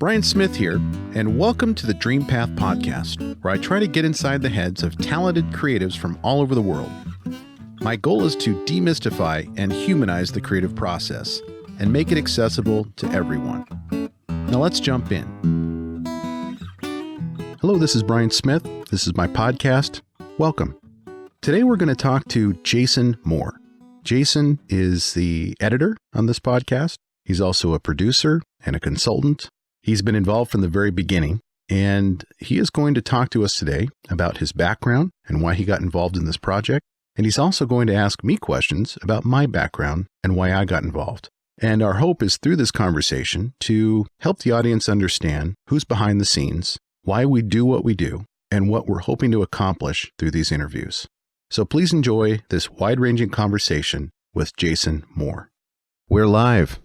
Bryan Smith here, and welcome to the DreamPath Podcast, where I try to get inside the heads of talented creatives from all over the world. My goal is to demystify and humanize the creative process and make it accessible to everyone. Now let's jump in. Hello, this is Bryan Smith. This is my podcast. Welcome. Today we're going to talk to Jason Moore. Jason is the editor on this podcast. He's also a producer and a consultant. He's been involved from the very beginning, and he is going to talk to us today about his background and why he got involved in this project. And he's also going to ask me questions about my background and why I got involved. And our hope is through this conversation to help the audience understand who's behind the scenes, why we do what we do, and what we're hoping to accomplish through these interviews. So please enjoy this wide-ranging conversation with Jason Moore. We're live.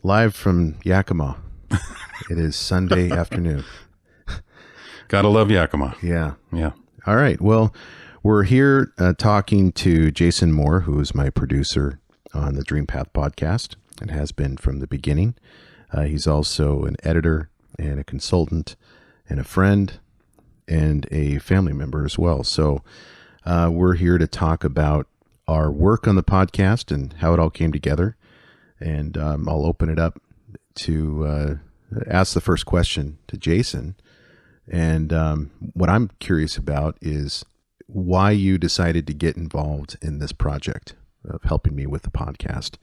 Live from Yakima. It is Sunday afternoon. Gotta love Yakima. Yeah. Yeah. All right. Well, we're here talking to Jason Moore, who is my producer on the DreamPath Podcast and has been from the beginning. He's also an editor and a consultant and a friend and a family member as well. So we're here to talk about our work on the podcast and how it all came together. And I'll open it up to ask the first question to Jason. And what I'm curious about is why you decided to get involved in this project of helping me with the podcast,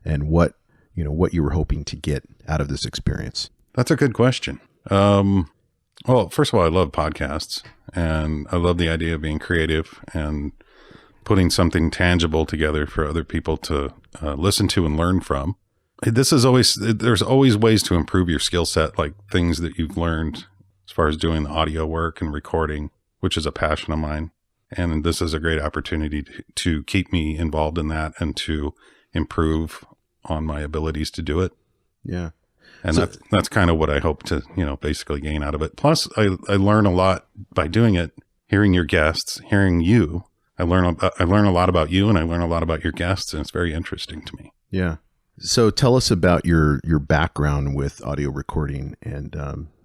and what you were hoping to get out of this experience. That's a good question. Well, first of all, I love podcasts, and I love the idea of being creative and putting something tangible together for other people to listen to and learn from. There's always ways to improve your skill set, like things that you've learned as far as doing the audio work and recording, which is a passion of mine. And this is a great opportunity to keep me involved in that and to improve on my abilities to do it. Yeah. And that's kind of what I hope to, basically gain out of it. Plus, I learn a lot by doing it, hearing your guests, hearing you. I learn a lot about you, and I learn a lot about your guests, and it's very interesting to me. Yeah. So tell us about your background with audio recording and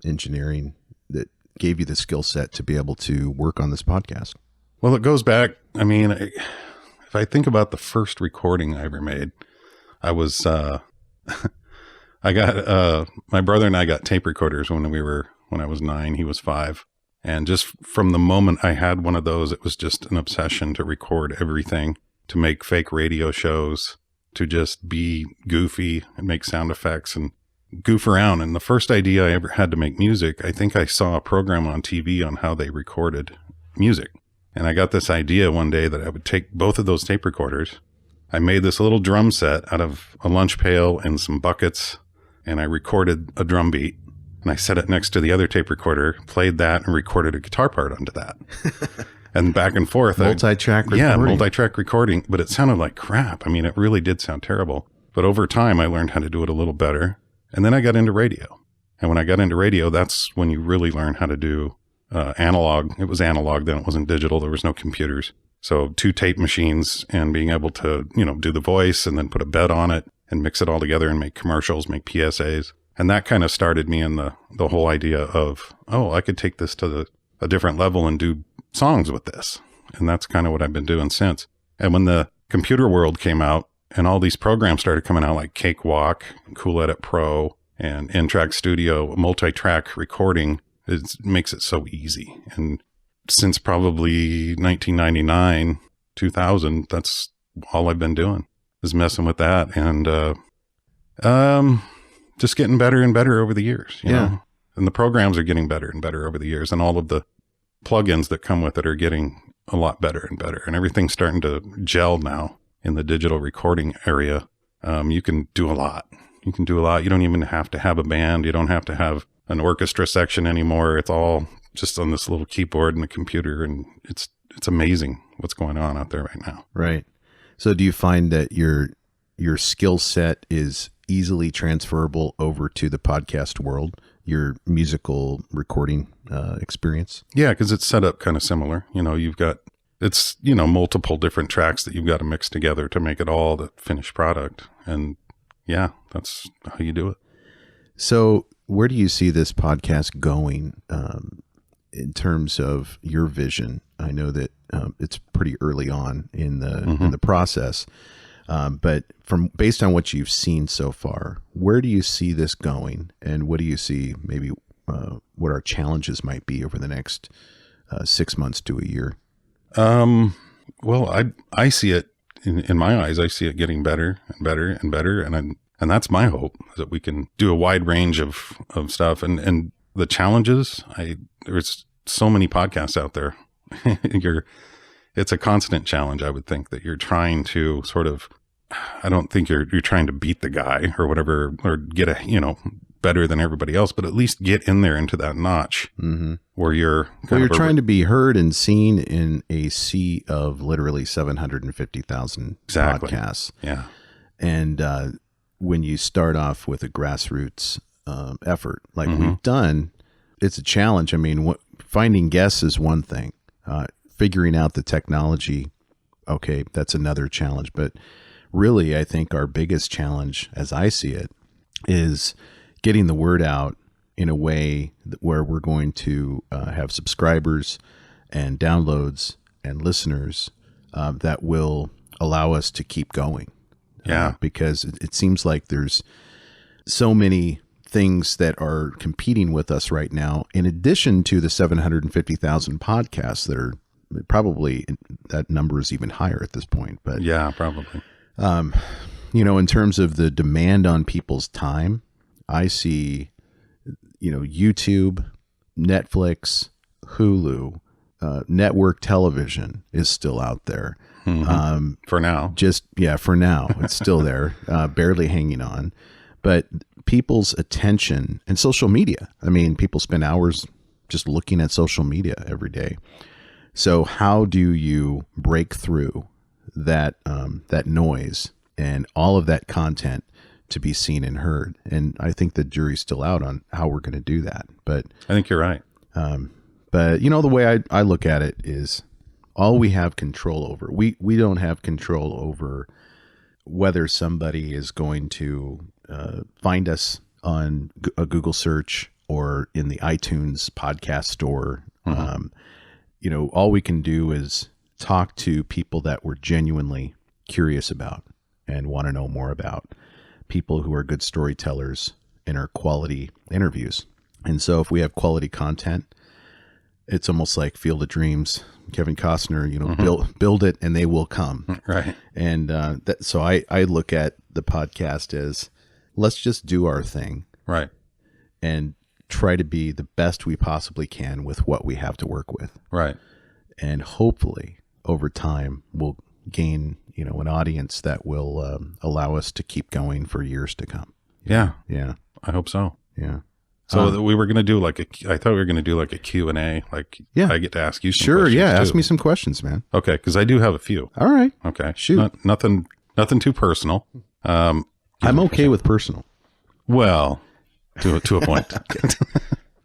engineering that gave you the skill set to be able to work on this podcast. Well, it goes back. If I think about the first recording I ever made, I was, my brother and I got tape recorders when I was 9, he was 5. And just from the moment I had one of those, it was just an obsession to record everything, to make fake radio shows, to just be goofy and make sound effects and goof around. And the first idea I ever had to make music, I think I saw a program on TV on how they recorded music. And I got this idea one day that I would take both of those tape recorders. I made this little drum set out of a lunch pail and some buckets, and I recorded a drum beat. And I set it next to the other tape recorder, played that, and recorded a guitar part onto that. And back and forth. Multi-track recording. Yeah, multi-track recording. But it sounded like crap. It really did sound terrible. But over time, I learned how to do it a little better. And then I got into radio. And when I got into radio, that's when you really learn how to do analog. It was analog then. It wasn't digital. There was no computers. So 2 tape machines and being able to, do the voice and then put a bed on it and mix it all together and make commercials, make PSAs. And that kind of started me in the whole idea of, I could take this to a different level and do songs with this. And that's kind of what I've been doing since. And when the computer world came out and all these programs started coming out like Cakewalk, Cool Edit Pro, and N-Track Studio, multi-track recording, it makes it so easy. And since probably 1999, 2000, that's all I've been doing is messing with that. And just getting better and better over the years, you know? And the programs are getting better and better over the years. And all of the plugins that come with it are getting a lot better and better. And everything's starting to gel now in the digital recording area. You can do a lot. You don't even have to have a band. You don't have to have an orchestra section anymore. It's all just on this little keyboard and a computer. And it's amazing what's going on out there right now. Right. So do you find that your skill set is easily transferable over to the podcast world, your musical recording experience? Yeah, because it's set up kind of similar. It's multiple different tracks that you've got to mix together to make it all the finished product. And yeah, that's how you do it. So where do you see this podcast going in terms of your vision? I know that it's pretty early on in the process, but based on what you've seen so far, where do you see this going, and what do you see maybe what our challenges might be over the next 6 months to a year? Well, I see it in my eyes. I see it getting better and better and better, and that's my hope, that we can do a wide range of stuff. And the challenges, there's so many podcasts out there. It's a constant challenge. I would think that you're trying to sort of, I don't think you're trying to beat the guy or whatever, or get better than everybody else, but at least get in there into that notch where you're trying to be heard and seen in a sea of literally 750,000 podcasts. Yeah. And when you start off with a grassroots effort like we've done, it's a challenge. I mean, finding guests is one thing. Figuring out the technology, okay, that's another challenge. But really, I think our biggest challenge, as I see it, is getting the word out in a way where we're going to have subscribers and downloads and listeners that will allow us to keep going. Yeah. Because it seems like there's so many things that are competing with us right now, in addition to the 750,000 podcasts that are probably, that number is even higher at this point. But yeah, probably. In terms of the demand on people's time, I see, YouTube, Netflix, Hulu, network television is still out there. For now. For now. It's still there, barely hanging on. But people's attention and social media. I mean, people spend hours just looking at social media every day. So how do you break through that noise and all of that content to be seen and heard? And I think the jury's still out on how we're going to do that. But I think you're right. But the way I look at it is, all we have control over, we don't have control over whether somebody is going to find us on a Google search or in the iTunes podcast store. All we can do is talk to people that we're genuinely curious about and want to know more about, people who are good storytellers and are quality interviews. And so if we have quality content, it's almost like Field of Dreams, Kevin Costner, build it and they will come. Right. And so I look at the podcast as, let's just do our thing. Right. And try to be the best we possibly can with what we have to work with. Right. And hopefully over time we'll gain, an audience that will allow us to keep going for years to come. Yeah. Yeah. I hope so. Yeah. So we were going to do I thought we were going to do like a Q&A. Yeah. I get to ask you some questions. Sure. Yeah. Too. Ask me some questions, man. Okay. Because I do have a few. All right. Okay. Shoot. Nothing too personal. I'm okay with personal. Well, to a point.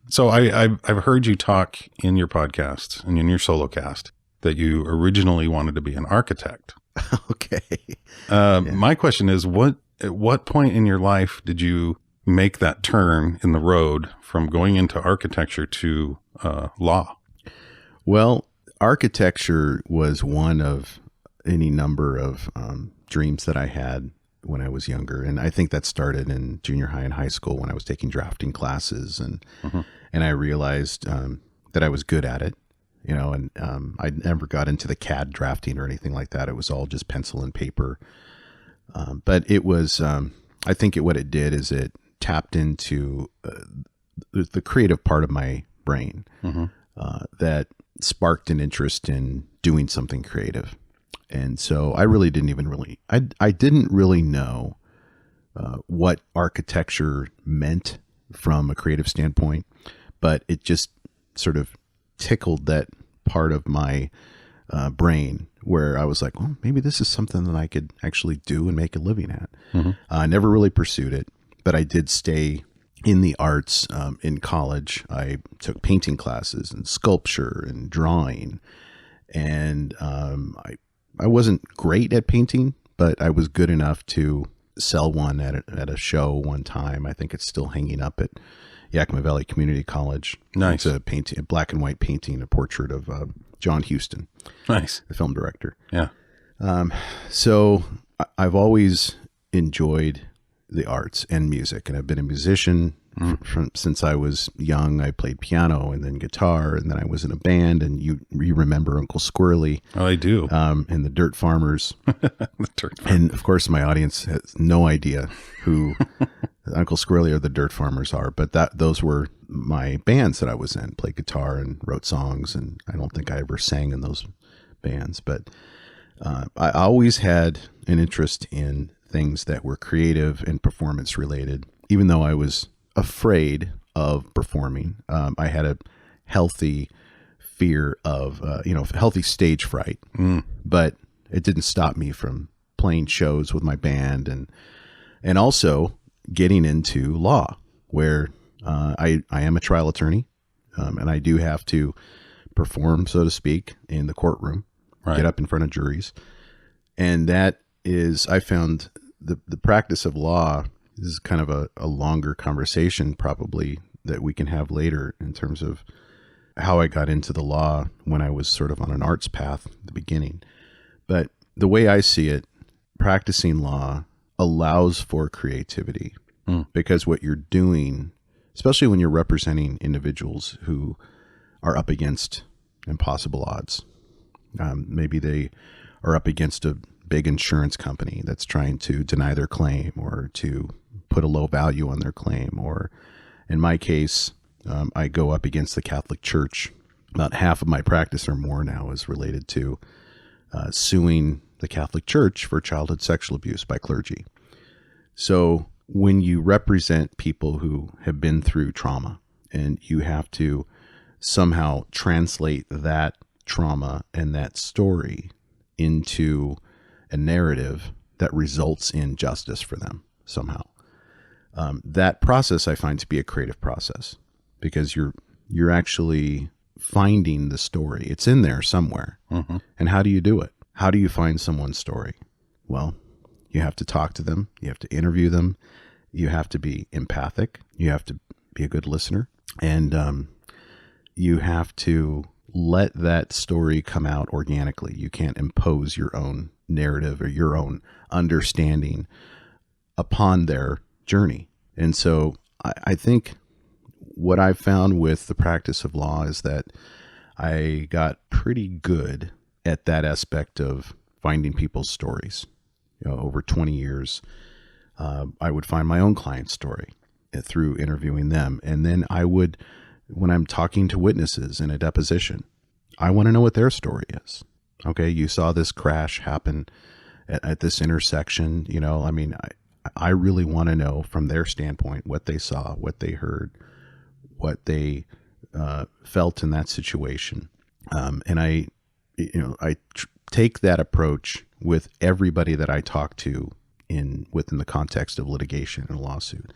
So I've heard you talk in your podcast and in your solo cast that you originally wanted to be an architect. Okay. My question is, at what point in your life did you make that turn in the road from going into architecture to law? Well, architecture was one of any number of dreams that I had when I was younger. And I think that started in junior high and high school when I was taking drafting classes. And I realized that I was good at it, and I never got into the CAD drafting or anything like that. It was all just pencil and paper. But it was, I think what it did is it tapped into the creative part of my brain that sparked an interest in doing something creative. And so I really didn't I didn't really know what architecture meant from a creative standpoint, but it just sort of tickled that part of my brain where I was like, well, maybe this is something that I could actually do and make a living at. I never really pursued it, but I did stay in the arts in college. I took painting classes and sculpture and drawing, and I wasn't great at painting, but I was good enough to sell one at a show one time. I think it's still hanging up at Yakima Valley Community College. Nice. It's a painting, a black and white painting, a portrait of John Huston. Nice. The film director. Yeah. So I've always enjoyed the arts and music, and I've been a musician since I was young. I played piano and then guitar, and then I was in a band. And you remember Uncle Squirrely? Oh, I do. And the Dirt Farmers. The Dirt Farmers. And of course, my audience has no idea who Uncle Squirrely or the Dirt Farmers are, but those were my bands that I was in. Played guitar and wrote songs, and I don't think I ever sang in those bands. But I always had an interest in things that were creative and performance related, even though I was afraid of performing. I had a healthy fear of, healthy stage fright, but it didn't stop me from playing shows with my band and also getting into law, where I am a trial attorney, and I do have to perform, so to speak, in the courtroom, get up in front of juries. And that is, I found the practice of law is kind of a longer conversation probably that we can have later in terms of how I got into the law when I was sort of on an arts path at the beginning. But the way I see it, practicing law allows for creativity because what you're doing, especially when you're representing individuals who are up against impossible odds, maybe they are up against a big insurance company that's trying to deny their claim or to put a low value on their claim. Or in my case, I go up against the Catholic Church. About half of my practice or more now is related to suing the Catholic Church for childhood sexual abuse by clergy. So when you represent people who have been through trauma and you have to somehow translate that trauma and that story into a narrative that results in justice for them somehow. That process I find to be a creative process because you're actually finding the story. It's in there somewhere. And how do you do it? How do you find someone's story? Well, you have to talk to them. You have to interview them. You have to be empathic. You have to be a good listener. And you have to let that story come out organically. You can't impose your own narrative or your own understanding upon their journey. And so I think what I've found with the practice of law is that I got pretty good at that aspect of finding people's stories. Over 20 years, I would find my own client's story through interviewing them. And then I would, when I'm talking to witnesses in a deposition, I want to know what their story is. Okay, you saw this crash happen at this intersection. I really want to know from their standpoint what they saw, what they heard, what they felt in that situation. And I take that approach with everybody that I talk to within the context of litigation and a lawsuit.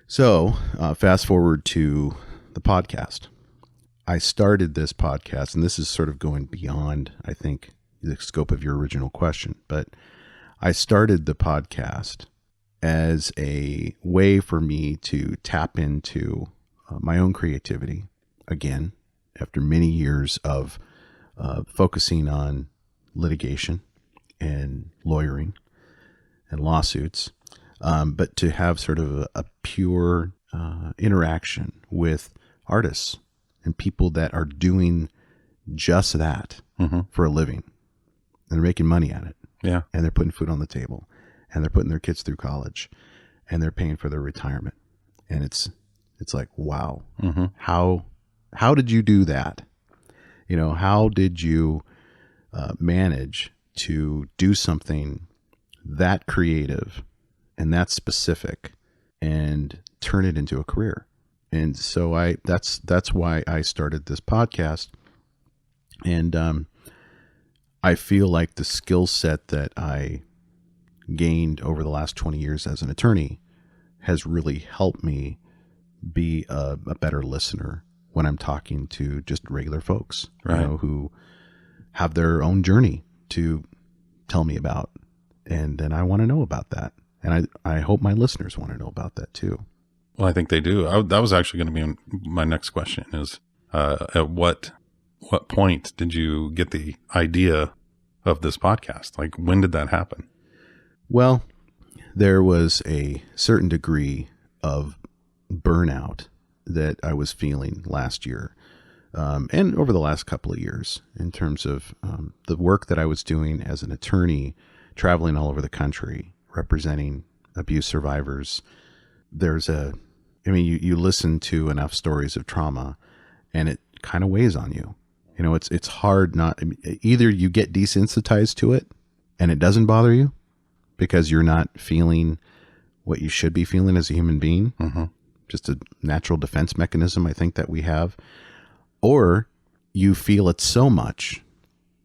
So fast forward to the podcast. I started this podcast, and this is sort of going beyond, I think, the scope of your original question, but I started the podcast as a way for me to tap into my own creativity again, after many years of focusing on litigation and lawyering and lawsuits, but to have sort of a pure interaction with artists and people that are doing just that for a living. And they're making money at it. Yeah. And they're putting food on the table. And they're putting their kids through college. And they're paying for their retirement. And it's like, wow. How did you do that? How did you manage to do something that creative and that specific and turn it into a career? And so that's why I started this podcast. And I feel like the skill set that I gained over the last 20 years as an attorney has really helped me be a better listener when I'm talking to just regular folks, right, who have their own journey to tell me about. And then I want to know about that. And I hope my listeners want to know about that too. Well, I think they do. That was actually going to be my next question is, at what point did you get the idea of this podcast? Like, when did that happen? Well, there was a certain degree of burnout that I was feeling last year, and over the last couple of years, in terms of the work that I was doing as an attorney, traveling all over the country, representing abuse survivors. You listen to enough stories of trauma and it kind of weighs on you. It's hard not, either you get desensitized to it and it doesn't bother you because you're not feeling what you should be feeling as a human being. Mm-hmm. Just a natural defense mechanism, I think, that we have. Or you feel it so much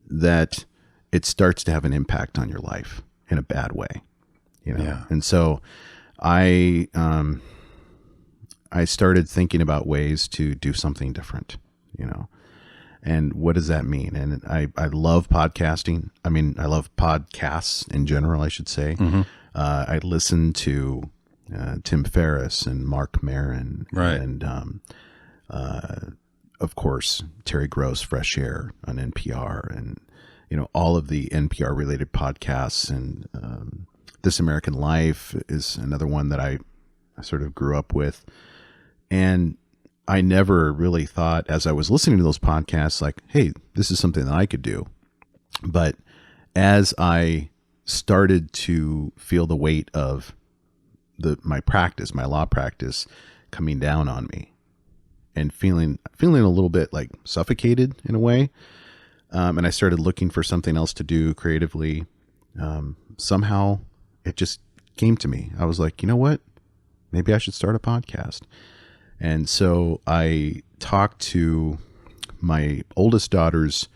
that it starts to have an impact on your life in a bad way. Yeah. And so I started thinking about ways to do something different, and what does that mean? And I love podcasting. I mean, I love podcasts in general, I should say. Mm-hmm. I listen to Tim Ferriss and Mark Maron, right. And of course, Terry Gross, Fresh Air on NPR, and all of the NPR related podcasts, and This American Life is another one that I sort of grew up with. And I never really thought, as I was listening to those podcasts, like, hey, this is something that I could do. But as I started to feel the weight of my law practice coming down on me, and feeling a little bit like suffocated in a way, and I started looking for something else to do creatively, somehow it just came to me. I was like, you know what? Maybe I should start a podcast. And so I talked to my oldest daughter's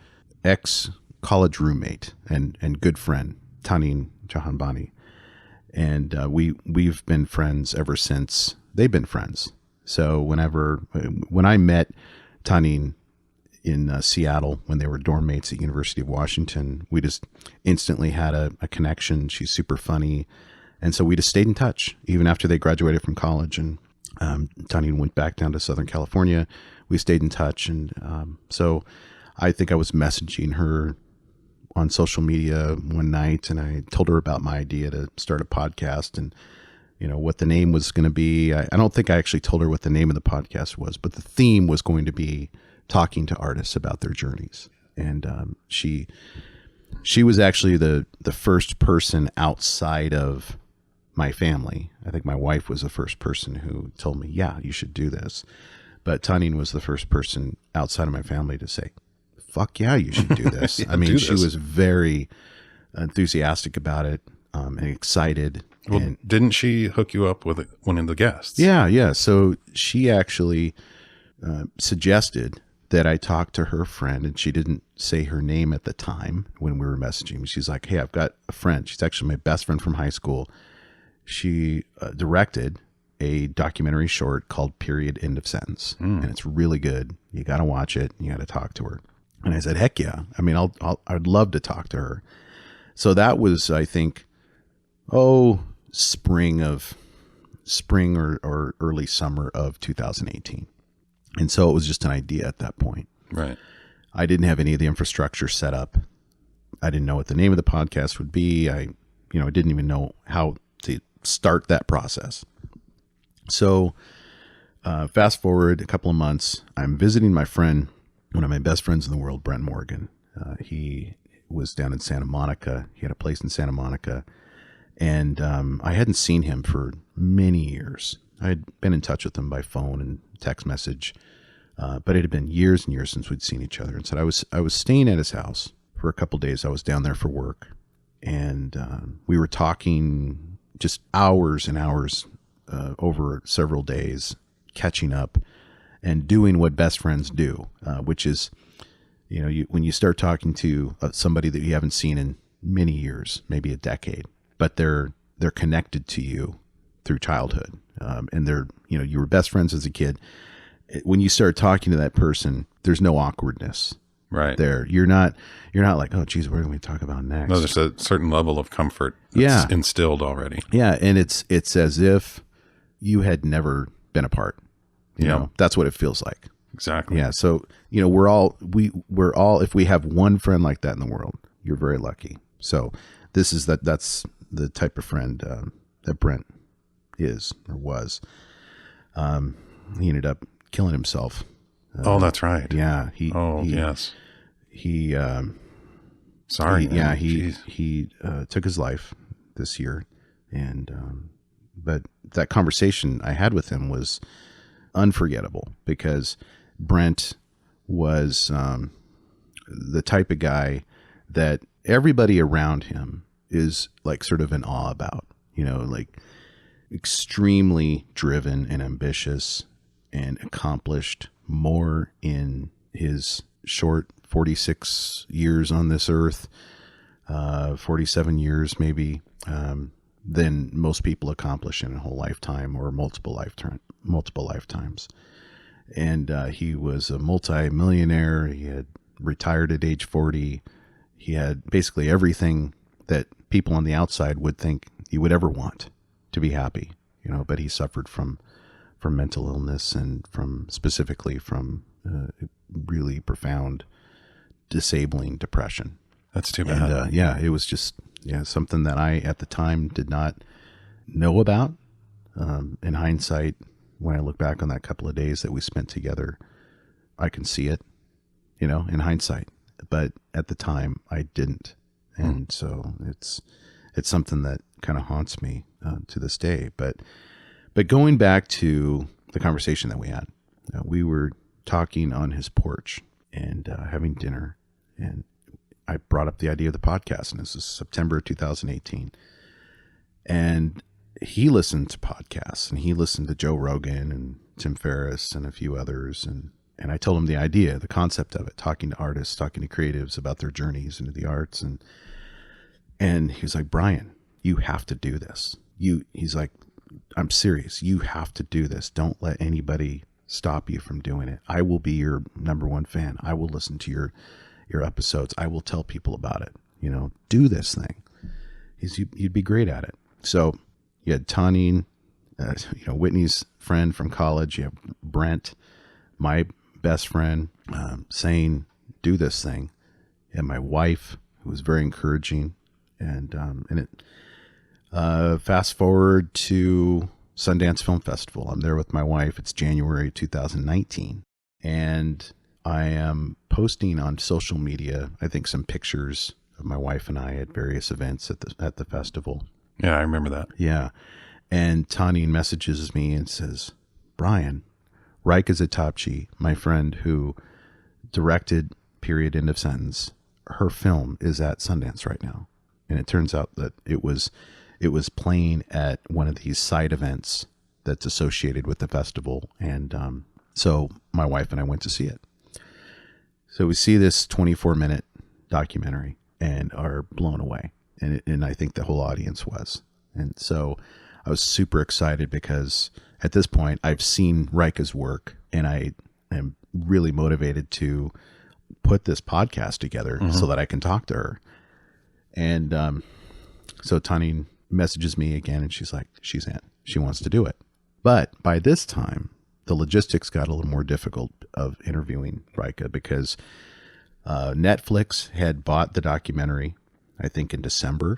ex-college roommate and good friend, Tanin Jahanbani. And we've been friends ever since they've been friends. So when I met Tanin in Seattle when they were dorm mates at University of Washington, we just instantly had a connection. She's super funny. And so we just stayed in touch even after they graduated from college. And Tanin went back down to Southern California. We stayed in touch. And so I think I was messaging her on social media one night, and I told her about my idea to start a podcast and, what the name was going to be. I don't think I actually told her what the name of the podcast was, but the theme was going to be talking to artists about their journeys. And she was actually the first person outside of my family. I think my wife was the first person who told me, yeah, you should do this. But Tanin was the first person outside of my family to say, fuck yeah, you should do this. Yeah, I mean, she was very enthusiastic about it, and excited. Well, and didn't she hook you up with one of the guests? Yeah. So she actually suggested that I talk to her friend, and she didn't say her name at the time when we were messaging. She's like, hey, I've got a friend. She's actually my best friend from high school. She directed a documentary short called Period End of Sentence. And it's really good. You got to watch it. You got to talk to her. And I said, heck yeah. I mean, I'd love to talk to her. So that was, I think, spring or early summer of 2018. And so it was just an idea at that point. Right. I didn't have any of the infrastructure set up. I didn't know what the name of the podcast would be. I didn't even know how to start that process. So fast forward a couple of months, I'm visiting my friend, one of my best friends in the world, Brent Morgan. He was down in Santa Monica. He had a place in Santa Monica. And I hadn't seen him for many years. I had been in touch with him by phone and text message, but it had been years and years since we'd seen each other. And so I was staying at his house for a couple of days. I was down there for work, and we were talking just hours and hours over several days, catching up and doing what best friends do, which is, when you start talking to somebody that you haven't seen in many years, maybe a decade, but they're connected to you through childhood. And you were best friends as a kid. When you start talking to that person, there's no awkwardness. Right. there. You're not like, oh, geez, what are we talk about next? No, there's a certain level of comfort that's instilled already. Yeah. And it's as if you had never been apart. You know, that's what it feels like. Exactly. Yeah. So, you know, we're all, if we have one friend like that in the world, you're very lucky. So that's the type of friend that Brent is or was. He ended up killing himself. That's right. Yeah. Yes. He, sorry. He took his life this year. And, but that conversation I had with him was unforgettable because Brent was the type of guy that everybody around him is like sort of in awe about, you know, like extremely driven and ambitious and accomplished more in his short 46 years on this earth, 47 years maybe, than most people accomplish in a whole lifetime or multiple lifetimes. And he was a multi-millionaire. He had retired at age 40. He had basically everything that people on the outside would think you would ever want to be happy, you know, but he suffered from mental illness and specifically from really profound disabling depression. That's too bad. And it was just something that I at the time did not know about. In hindsight, when I look back on that couple of days that we spent together, I can see it, you know, in hindsight. But at the time, I didn't, and so it's something that kind of haunts me to this day. But going back to the conversation that we had, we were talking on his porch and having dinner, and I brought up the idea of the podcast, and this is September 2018. And he listened to podcasts, and he listened to Joe Rogan and Tim Ferriss and a few others. And I told him the idea, the concept of it, talking to artists, talking to creatives about their journeys into the arts. And he was like, Bryan, you have to do this. He's like, I'm serious. You have to do this. Don't let anybody stop you from doing it. I will be your number one fan. I will listen to your episodes. I will tell people about it. You know, do this thing. You'd be great at it. So you had Tani, Whitney's friend from college. You have Brent, my best friend, saying, do this thing. And my wife, who was very encouraging. And fast forward to Sundance Film Festival. I'm there with my wife. It's January 2019. And I am posting on social media, I think, some pictures of my wife and I at various events at the festival. Yeah, I remember that. Yeah. And Tani messages me and says, Bryan, Raika Zatapchi, my friend who directed Period End of Sentence, her film is at Sundance right now. And it turns out that it was playing at one of these side events that's associated with the festival. And so my wife and I went to see it. So we see this 24-minute documentary and are blown away. And I think the whole audience was. And so I was super excited because at this point I've seen Raika's work and I am really motivated to put this podcast together so that I can talk to her. And so Tani messages me again and she's like, she's in. She wants to do it. But by this time, the logistics got a little more difficult of interviewing Raika because Netflix had bought the documentary, I think, in December.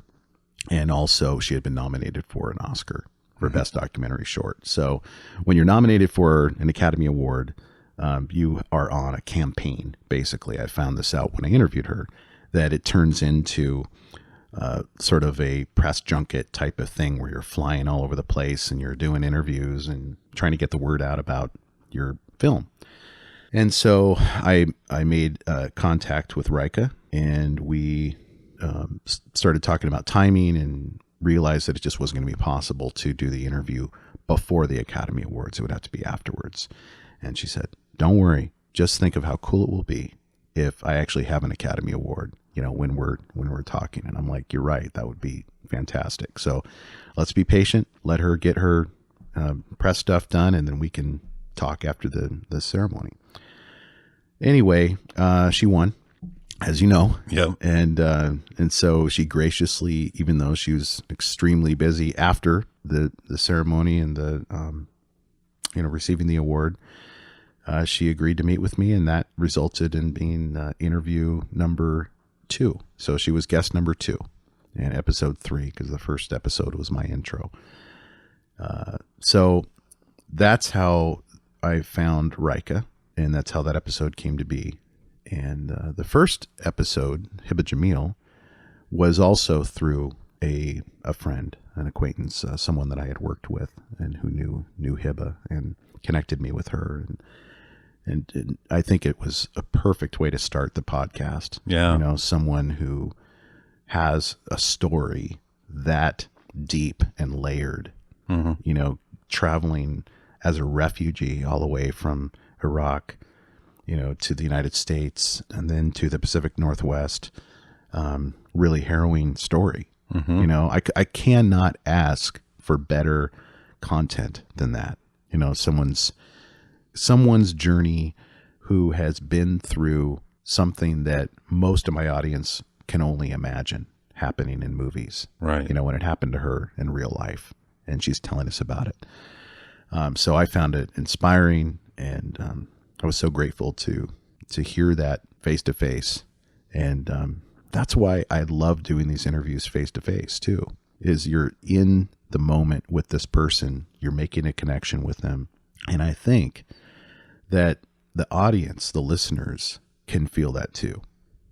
And also she had been nominated for an Oscar for Best Documentary Short. So when you're nominated for an Academy Award, you are on a campaign, basically. I found this out when I interviewed her, that it turns into sort of a press junket type of thing where you're flying all over the place and you're doing interviews and trying to get the word out about your film. And so I made contact with Raika, and we started talking about timing and realized that it just wasn't going to be possible to do the interview before the Academy Awards. It would have to be afterwards. And she said, don't worry, just think of how cool it will be if I actually have an Academy Award, you know, when we're talking. And I'm like, you're right, that would be fantastic. So let's be patient, let her get her press stuff done, and then we can talk after the ceremony. Anyway, she won. as you know. Yeah. And so she graciously, even though she was extremely busy after the ceremony and the receiving the award, she agreed to meet with me, and that resulted in being interview number 2. So she was guest number 2 in episode 3, because the first episode was my intro. So that's how I found Rika, and that's how that episode came to be. And the first episode, Hiba Jamil, was also through a friend, an acquaintance, someone that I had worked with and who knew Hiba and connected me with her. And I think it was a perfect way to start the podcast. Yeah. Someone who has a story that deep and layered, traveling as a refugee all the way from Iraq, to the United States and then to the Pacific Northwest. Really harrowing story. I cannot ask for better content than that. Someone's journey who has been through something that most of my audience can only imagine happening in movies. Right. When it happened to her in real life, and she's telling us about it. So I found it inspiring, and I was so grateful to hear that face to face. And that's why I love doing these interviews face to face too, is you're in the moment with this person, you're making a connection with them. And I think that the audience, the listeners, can feel that too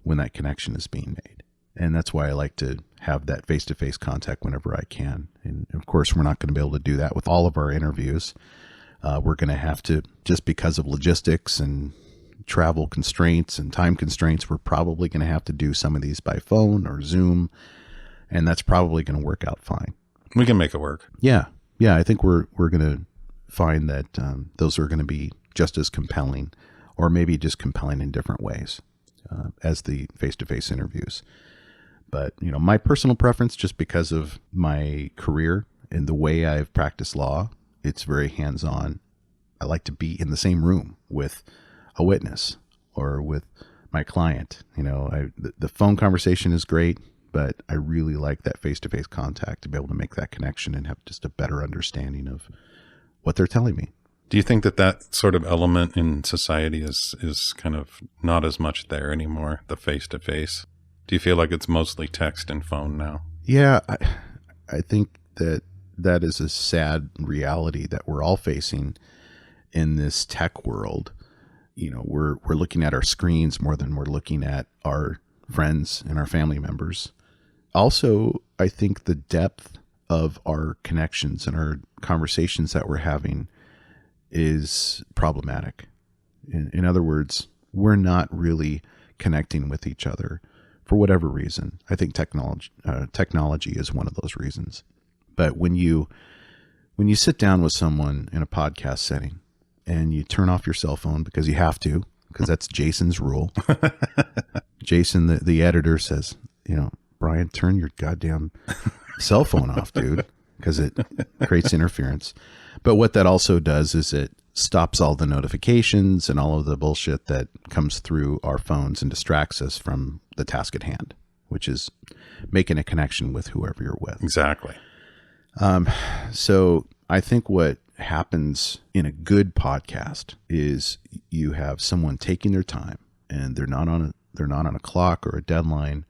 when that connection is being made. And that's why I like to have that face-to-face contact whenever I can. And of course, we're not going to be able to do that with all of our interviews. We're going to have to, just because of logistics and travel constraints and time constraints, we're probably going to have to do some of these by phone or Zoom. And that's probably going to work out fine. We can make it work. Yeah. I think we're going to find that those are going to be just as compelling, or maybe just compelling in different ways as the face-to-face interviews. But, my personal preference, just because of my career and the way I've practiced law, it's very hands-on. I like to be in the same room with a witness or with my client. The phone conversation is great, but I really like that face-to-face contact to be able to make that connection and have just a better understanding of what they're telling me. Do you think that sort of element in society is kind of not as much there anymore, the face-to-face? Do you feel like it's mostly text and phone now? Yeah, I think that is a sad reality that we're all facing in this tech world. We're looking at our screens more than we're looking at our friends and our family members. Also, I think the depth of our connections and our conversations that we're having is problematic. In other words, we're not really connecting with each other for whatever reason. I think technology is one of those reasons. But when you sit down with someone in a podcast setting and you turn off your cell phone because you have to, because that's Jason's rule. Jason, the editor, says, Bryan, turn your goddamn cell phone off, dude, because it creates interference. But what that also does is it stops all the notifications and all of the bullshit that comes through our phones and distracts us from the task at hand, which is making a connection with whoever you're with. Exactly. So I think what happens in a good podcast is you have someone taking their time, and they're not on a clock or a deadline,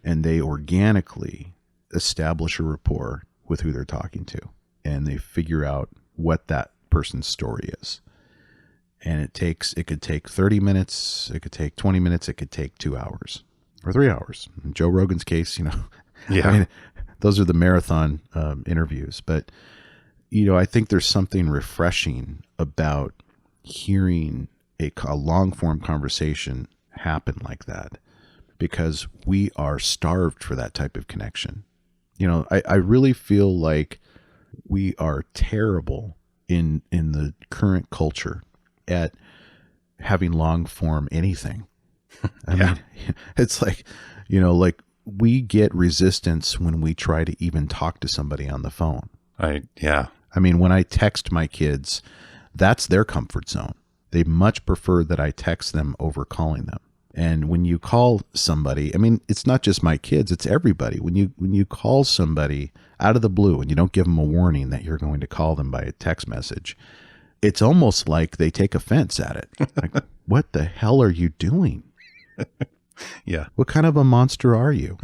and they organically establish a rapport with who they're talking to, and they figure out what that person's story is. And it could take 30 minutes, it could take 20 minutes, it could take 2 hours or 3 hours. In Joe Rogan's case, Yeah. Those are the marathon interviews. But, I think there's something refreshing about hearing a long form conversation happen like that, because we are starved for that type of connection. I really feel like we are terrible in the current culture at having long form anything. I mean, it's like, we get resistance when we try to even talk to somebody on the phone. I mean, when I text my kids, that's their comfort zone. They much prefer that I text them over calling them. And when you call somebody, I mean, it's not just my kids, it's everybody. When you call somebody out of the blue and you don't give them a warning that you're going to call them by a text message, it's almost like they take offense at it. Like, what the hell are you doing? Yeah. What kind of a monster are you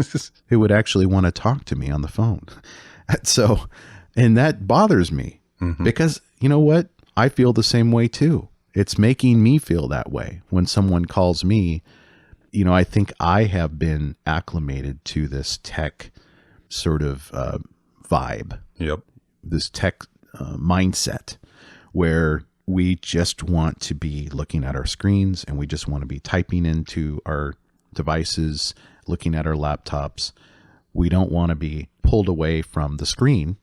who would actually want to talk to me on the phone? And that bothers me because you know what? I feel the same way too. It's making me feel that way when someone calls me. You know, I think I have been acclimated to this tech sort of vibe. Yep. This tech mindset where we just want to be looking at our screens and we just want to be typing into our devices, looking at our laptops. We don't want to be pulled away from the screen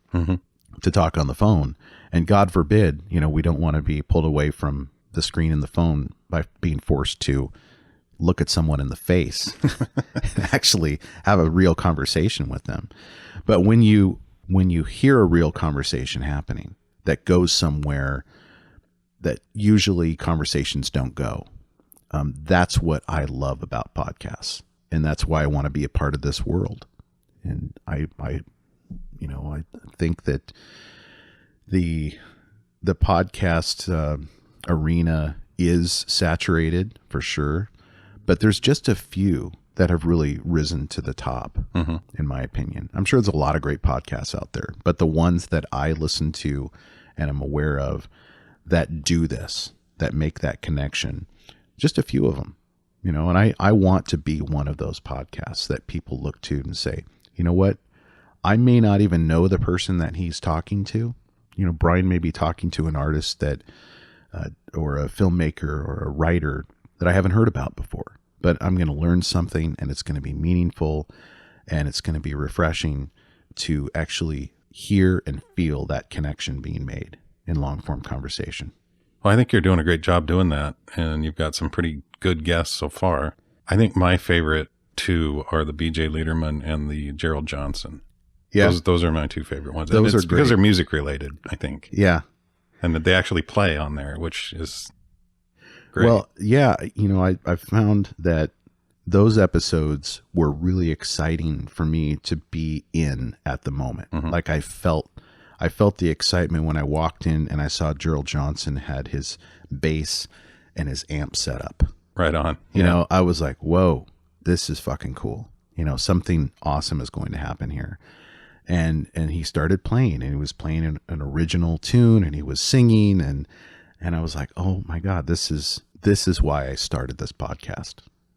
to talk on the phone. And God forbid, you know, we don't want to be pulled away from the screen and the phone by being forced to look at someone in the face and actually have a real conversation with them. But when you hear a real conversation happening that goes somewhere that usually conversations don't go, that's what I love about podcasts. And that's why I want to be a part of this world. And I think that the podcast arena is saturated for sure, but there's just a few that have really risen to the top, in my opinion. I'm sure there's a lot of great podcasts out there, but the ones that I listen to and I'm aware of that do this, that make that connection, just a few of them, you know, and I want to be one of those podcasts that people look to and say, you know what, I may not even know the person that he's talking to. You know, Bryan may be talking to an artist that, or a filmmaker or a writer that I haven't heard about before, but I'm going to learn something and it's going to be meaningful and it's going to be refreshing to actually hear and feel that connection being made in long form conversation. Well, I think you're doing a great job doing that, and you've got some pretty good guests so far. I think my favorite two are the BJ Liederman and the Gerald Johnson. Yeah. Those are my two favorite ones. Those are because they're music related, I think. Yeah. And that they actually play on there, which is great. Well, yeah, you know, I found that those episodes were really exciting for me to be in at the moment. Like I felt the excitement when I walked in and I saw Gerald Johnson had his bass and his amp set up. Right on. You know, I was like, whoa, this is fucking cool. You know, something awesome is going to happen here. And he started playing and he was playing an original tune and he was singing and I was like, oh my God, this is why I started this podcast,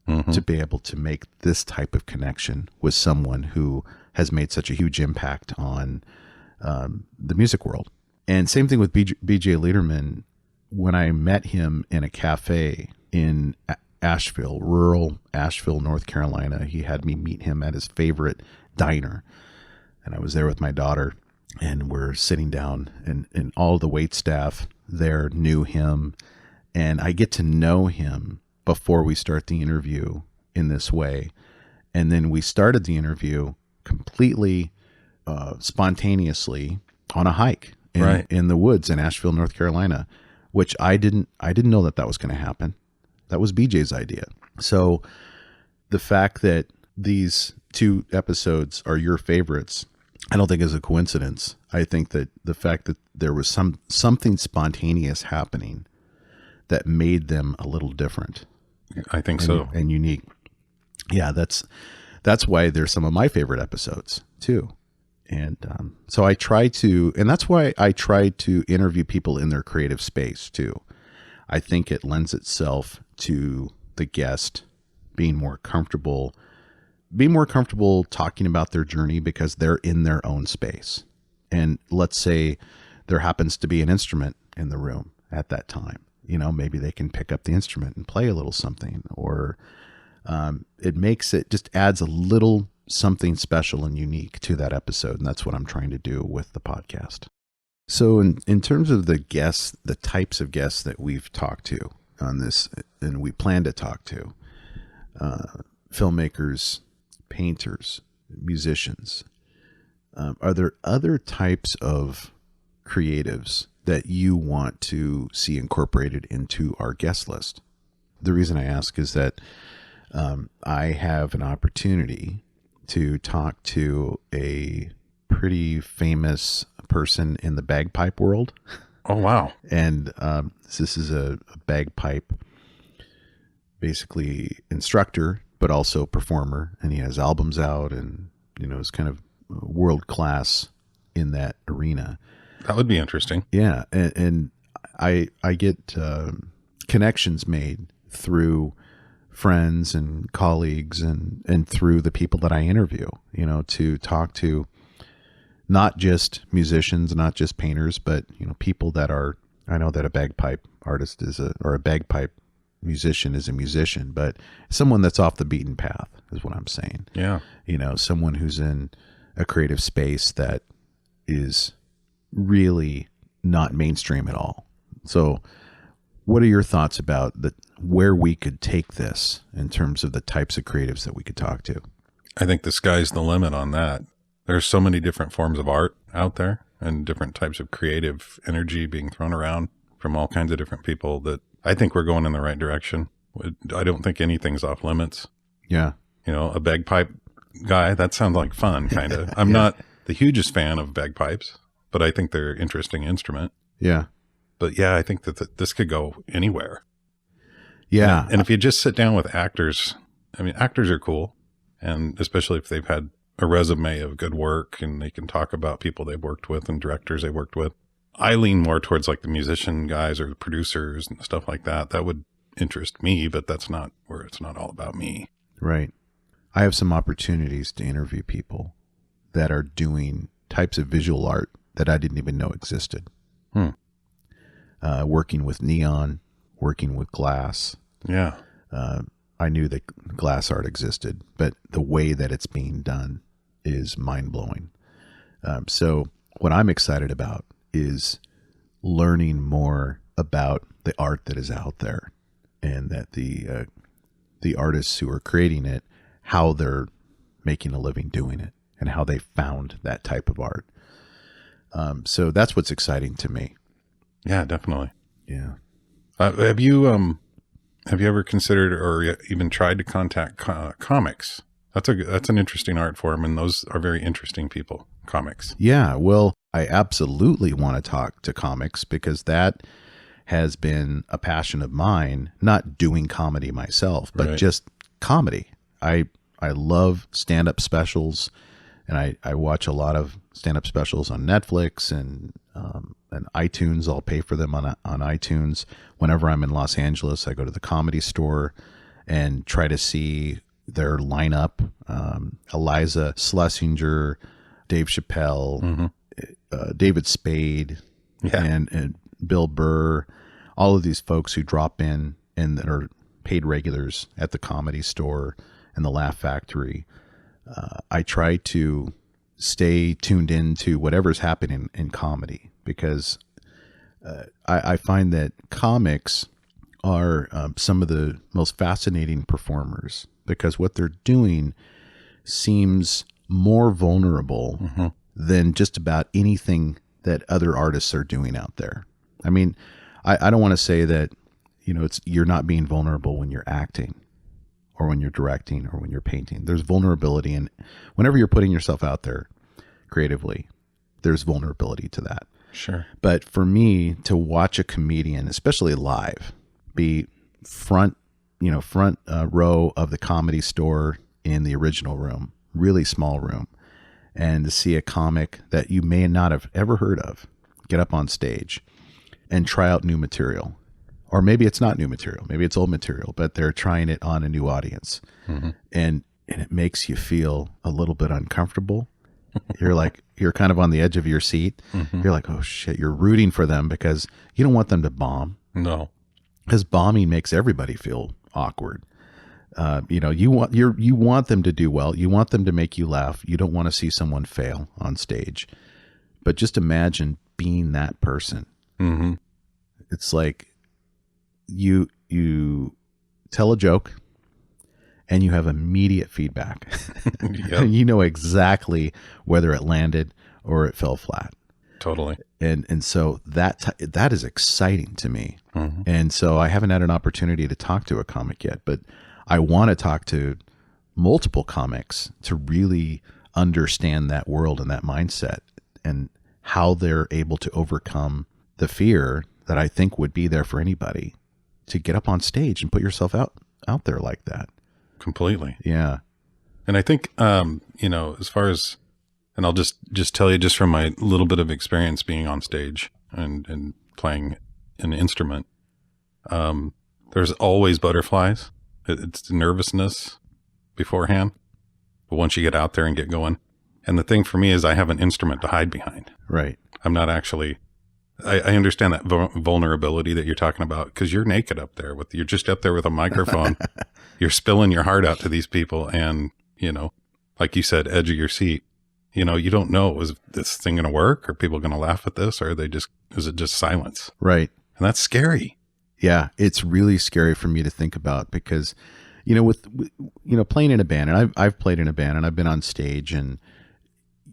to be able to make this type of connection with someone who has made such a huge impact on the music world. And same thing with BJ Liederman. When I met him in a cafe in Asheville, rural Asheville, North Carolina, he had me meet him at his favorite diner. And I was there with my daughter and we're sitting down and all the wait staff there knew him. And I get to know him before we start the interview in this way. And then we started the interview completely spontaneously on a hike in the woods in Asheville, North Carolina, which I didn't know that was going to happen. That was BJ's idea. So the fact that these two episodes are your favorites, I don't think is a coincidence. I think that the fact that there was something spontaneous happening that made them a little different. I think so. And unique. Yeah, that's why they're some of my favorite episodes too. And so I try to, and that's why I try to interview people in their creative space too. I think it lends itself to the guest being more comfortable talking about their journey because they're in their own space. And let's say there happens to be an instrument in the room at that time. You know, maybe they can pick up the instrument and play a little something, or it just adds a little something special and unique to that episode. And that's what I'm trying to do with the podcast. So in terms of the guests, the types of guests that we've talked to on this and we plan to talk to, filmmakers, painters, musicians, are there other types of creatives that you want to see incorporated into our guest list? The reason I ask is that I have an opportunity to talk to a pretty famous person in the bagpipe world. Oh, wow. And this is a bagpipe, basically instructor, but also performer. And he has albums out and, is kind of world class in that arena. That would be interesting. Yeah. And I get connections made through friends and colleagues and through the people that I interview, to talk to not just musicians, not just painters, but, people that I know that a bagpipe artist or a bagpipe musician is a musician, but someone that's off the beaten path is what I'm saying. Yeah. Someone who's in a creative space that is really not mainstream at all. So what are your thoughts about where we could take this in terms of the types of creatives that we could talk to? I think the sky's the limit on that. There's so many different forms of art out there and different types of creative energy being thrown around from all kinds of different people that I think we're going in the right direction. I don't think anything's off limits. Yeah. A bagpipe guy, that sounds like fun, kind of. I'm not the hugest fan of bagpipes, but I think they're an interesting instrument. Yeah. But yeah, I think that this could go anywhere. Yeah. And if you just sit down with actors, actors are cool. And especially if they've had a resume of good work and they can talk about people they've worked with and directors they worked with. I lean more towards like the musician guys or the producers and stuff like that. That would interest me, but that's not where it's not all about me. Right. I have some opportunities to interview people that are doing types of visual art that I didn't even know existed. Working with neon, working with glass. Yeah. I knew that glass art existed, but the way that it's being done is mind-blowing. So what I'm excited about is learning more about the art that is out there, and that the artists who are creating it, how they're making a living doing it, and how they found that type of art. So that's what's exciting to me. Yeah, definitely. Yeah. Have you ever considered or even tried to contact comics? That's an interesting art form, and those are very interesting people, comics. Yeah, well, I absolutely want to talk to comics because that has been a passion of mine, not doing comedy myself, but Right. just comedy. I love stand-up specials, and I watch a lot of stand-up specials on Netflix and iTunes. I'll pay for them on iTunes. Whenever I'm in Los Angeles, I go to the Comedy Store and try to see their lineup. Eliza Schlesinger, Dave Chappelle, David Spade, and Bill Burr, all of these folks who drop in and that are paid regulars at the Comedy Store and the Laugh Factory. I try to stay tuned into whatever's happening in comedy because I find that comics are some of the most fascinating performers because what they're doing seems more vulnerable than just about anything that other artists are doing out there. I mean, I don't want to say that, you're not being vulnerable when you're acting or when you're directing or when you're painting. There's vulnerability, and whenever you're putting yourself out there creatively, there's vulnerability to that. Sure. But for me to watch a comedian, especially live, be front row of the Comedy Store in the original room, really small room, and to see a comic that you may not have ever heard of get up on stage and try out new material. Or maybe it's not new material, maybe it's old material, but they're trying it on a new audience. And it makes you feel a little bit uncomfortable. You're kind of on the edge of your seat. You're like, oh shit, you're rooting for them because you don't want them to bomb. No. Because bombing makes everybody feel awkward. You want them to do well. You want them to make you laugh. You don't want to see someone fail on stage. But just imagine being that person. It's like you tell a joke and you have immediate feedback. Yep. You know exactly whether it landed or it fell flat. Totally. And so that is exciting to me. And so I haven't had an opportunity to talk to a comic yet, but I want to talk to multiple comics to really understand that world and that mindset and how they're able to overcome the fear that I think would be there for anybody to get up on stage and put yourself out there like that. Completely. Yeah. And I think, as far as, and I'll just tell you just from my little bit of experience being on stage and playing an instrument, there's always butterflies. It's nervousness beforehand, but once you get out there and get going, and the thing for me is I have an instrument to hide behind. Right. I'm not actually, I understand that vulnerability that you're talking about, because you're naked up there you're just up there with a microphone. You're spilling your heart out to these people. And, like you said, edge of your seat, you don't know, is this thing going to work? Are people going to laugh at this? Or is it just silence? Right. And that's scary. Yeah. It's really scary for me to think about because, with playing in a band, and I've played in a band and I've been on stage, and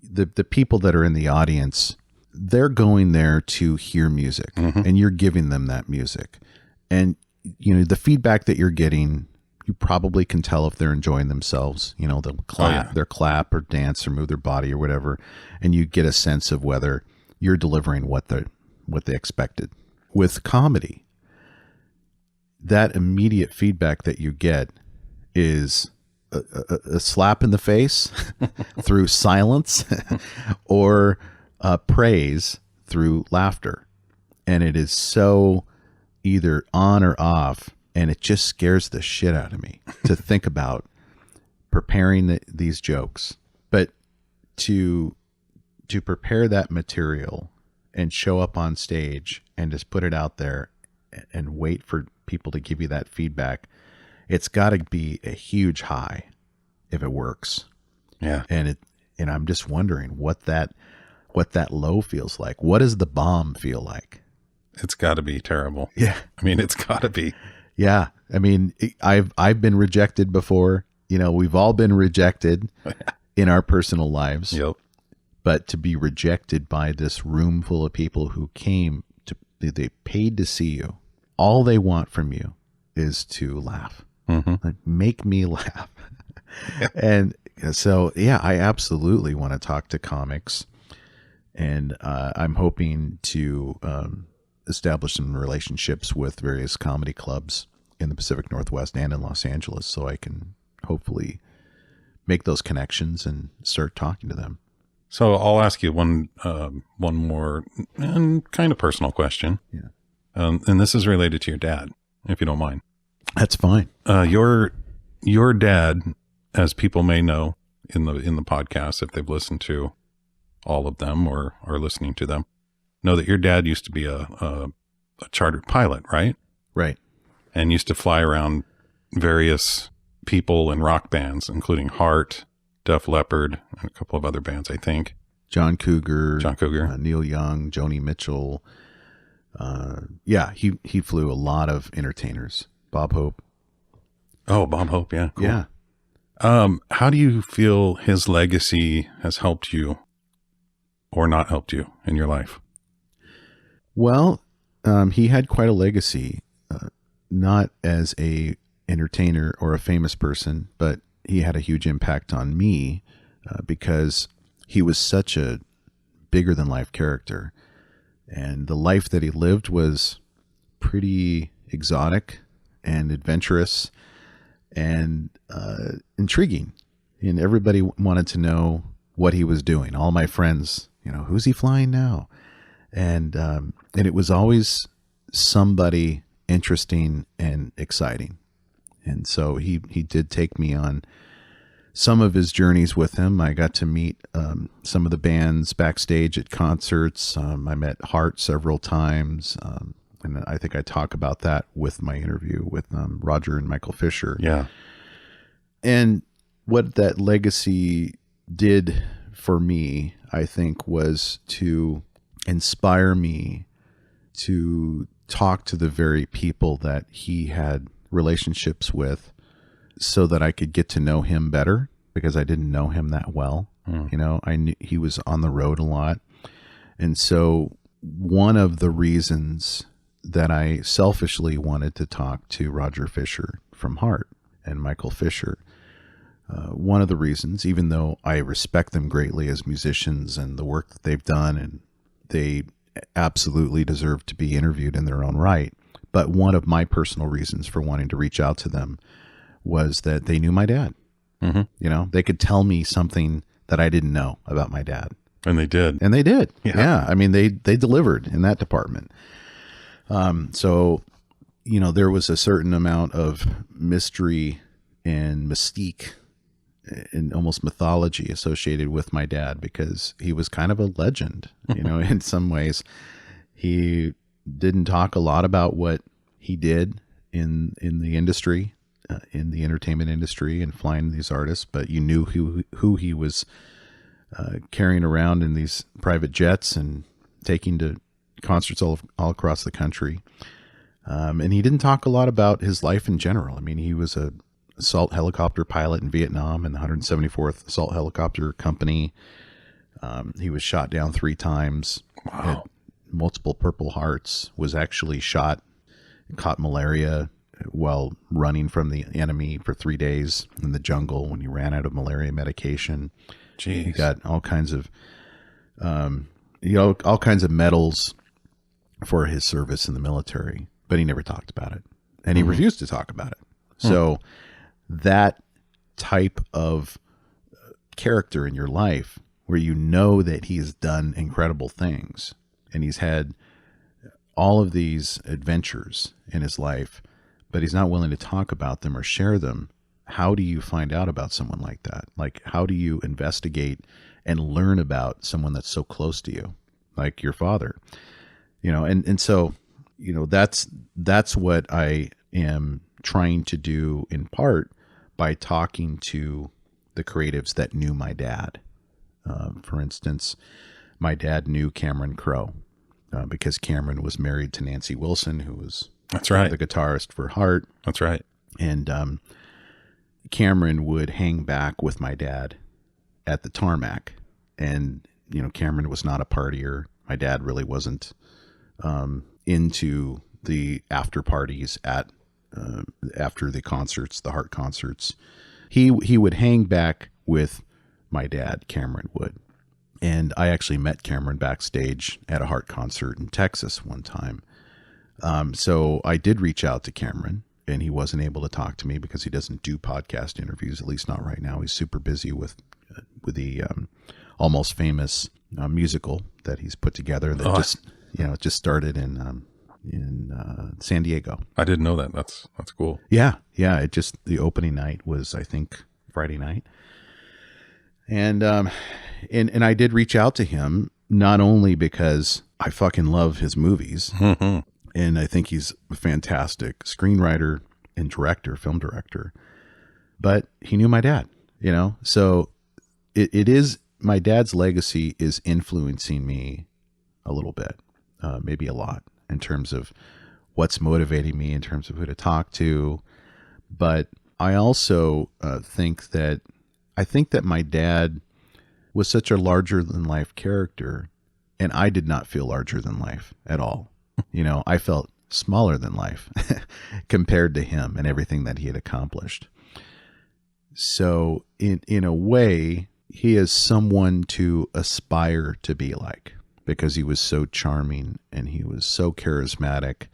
the people that are in the audience, they're going there to hear music, and you're giving them that music. And, the feedback that you're getting, you probably can tell if they're enjoying themselves. They'll clap, they'll clap or dance or move their body or whatever. And you get a sense of whether you're delivering what they expected. With comedy, that immediate feedback that you get is a slap in the face through silence or praise through laughter. And it is so either on or off, and it just scares the shit out of me to think about preparing these jokes. But to prepare that material and show up on stage and just put it out there and wait for people to give you that feedback, it's got to be a huge high if it works. Yeah. And I'm just wondering what that low feels like. What does the bomb feel like? It's got to be terrible. Yeah. I mean, it's got to be. Yeah. I mean, I've been rejected before. We've all been rejected in our personal lives. Yep. But to be rejected by this room full of people who they paid to see you, all they want from you is to laugh. Like, make me laugh. And so, yeah, I absolutely want to talk to comics, and I'm hoping to establish some relationships with various comedy clubs in the Pacific Northwest and in Los Angeles, so I can hopefully make those connections and start talking to them. So I'll ask you one more and kind of personal question. Yeah. And this is related to your dad, if you don't mind. That's fine. Your dad, as people may know in the podcast, if they've listened to all of them or are listening to them, know that your dad used to be a chartered pilot, right? Right. And used to fly around various people and rock bands, including Heart, Def Leppard, and a couple of other bands, I think. John Cougar, Neil Young, Joni Mitchell. He flew a lot of entertainers. Bob Hope. Oh, Bob Hope, yeah. Cool. Yeah. How do you feel his legacy has helped you or not helped you in your life? Well, he had quite a legacy, not as a entertainer or a famous person, but he had a huge impact on me because he was such a bigger than life character. And the life that he lived was pretty exotic and adventurous and intriguing. And everybody wanted to know what he was doing. All my friends, who's he flying now? And it was always somebody interesting and exciting. And so he did take me on some of his journeys with him. I got to meet some of the bands backstage at concerts. I met Heart several times. And I think I talk about that with my interview with Roger and Michael Fisher. Yeah. And what that legacy did for me, I think, was to inspire me to talk to the very people that he had relationships with so that I could get to know him better, because I didn't know him that well. I knew he was on the road a lot. And so one of the reasons that I selfishly wanted to talk to Roger Fisher from Heart and Michael Fisher. One of the reasons, even though I respect them greatly as musicians and the work that they've done, and they absolutely deserve to be interviewed in their own right, but one of my personal reasons for wanting to reach out to them was that they knew my dad. Mm-hmm. You know, they could tell me something that I didn't know about my dad. And they did. And they did. Yeah. I mean, they delivered in that department. So, you know, there was a certain amount of mystery and mystique and almost mythology associated with my dad, because he was kind of a legend, you know, in some ways. He didn't talk a lot about what he did in the industry, in the entertainment industry, and flying these artists, but you knew who he was carrying around in these private jets and taking to concerts all across the country. And he didn't talk a lot about his life in general. I mean, he was a assault helicopter pilot in Vietnam in the 174th Assault Helicopter Company. He was shot down 3 times. Wow. Had multiple Purple Hearts, was actually shot, caught malaria while running from the enemy for 3 days in the jungle when he ran out of malaria medication. Jeez. He got all kinds of, all kinds of medals for his service in the military, but he never talked about it, and he refused to talk about it. So that type of character in your life, where you know that he's done incredible things and he's had all of these adventures in his life, but he's not willing to talk about them or share them. How do you find out about someone like that? Like, how do you investigate and learn about someone that's so close to you, like your father? You know, and so, you know, that's what I am trying to do, in part by talking to the creatives that knew my dad. For instance, my dad knew Cameron Crowe because Cameron was married to Nancy Wilson, who was That's right. the guitarist for Heart. That's right. And Cameron would hang back with my dad at the tarmac. And, you know, Cameron was not a partier. My dad really wasn't into the after parties at after the concerts, the Heart concerts. He would hang back with my dad, Cameron would. And I actually met Cameron backstage at a Heart concert in Texas one time. So I did reach out to Cameron, and he wasn't able to talk to me because he doesn't do podcast interviews, at least not right now. He's super busy with the Almost Famous musical that he's put together that just started in San Diego. I didn't know that. That's cool. Yeah. It just, the opening night was, I think, Friday night. And I did reach out to him, not only because I fucking love his movies, and I think he's a fantastic screenwriter and director, film director, but he knew my dad, you know? So it is, my dad's legacy is influencing me a little bit, maybe a lot, in terms of what's motivating me, in terms of who to talk to. But I also think that my dad was such a larger than life character, and I did not feel larger than life at all. You know, I felt smaller than life compared to him and everything that he had accomplished. So in a way, he is someone to aspire to be like, because he was so charming and he was so charismatic,